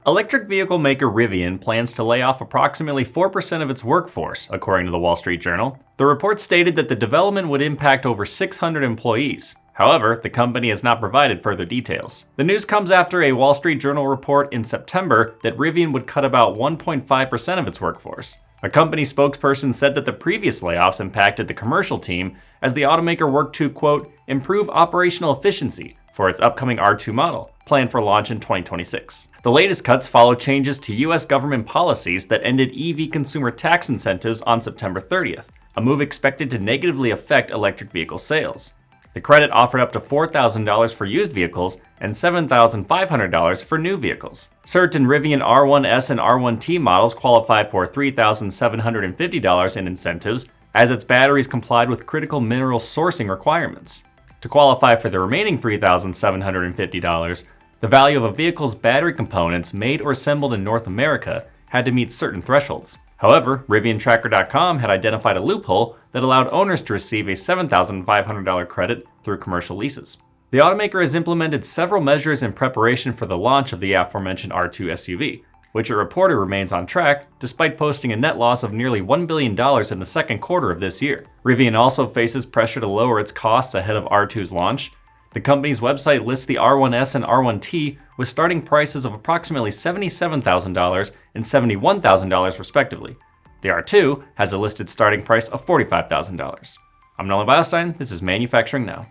Electric vehicle maker Rivian plans to lay off approximately 4% of its workforce, according to the Wall Street Journal. The report stated that the development would impact over 600 employees. However, the company has not provided further details. The news comes after a Wall Street Journal report in September that Rivian would cut about 1.5% of its workforce. A company spokesperson said that the previous layoffs impacted the commercial team as the automaker worked to, quote, improve operational efficiency for its upcoming R2 model, planned for launch in 2026. The latest cuts follow changes to U.S. government policies that ended EV consumer tax incentives on September 30th, a move expected to negatively affect electric vehicle sales. The credit offered up to $4,000 for used vehicles and $7,500 for new vehicles. Certain Rivian R1S and R1T models qualified for $3,750 in incentives as its batteries complied with critical mineral sourcing requirements. To qualify for the remaining $3,750, the value of a vehicle's battery components made or assembled in North America had to meet certain thresholds. However, RivianTracker.com had identified a loophole that allowed owners to receive a $7,500 credit through commercial leases. The automaker has implemented several measures in preparation for the launch of the aforementioned R2 SUV, which it reported remains on track despite posting a net loss of nearly $1 billion in the second quarter of this year. Rivian also faces pressure to lower its costs ahead of R2's launch. The company's website lists the R1S and R1T with starting prices of approximately $77,000 and $71,000 respectively. The R2 has a listed starting price of $45,000. I'm Nolan Beilstein, this is Manufacturing Now.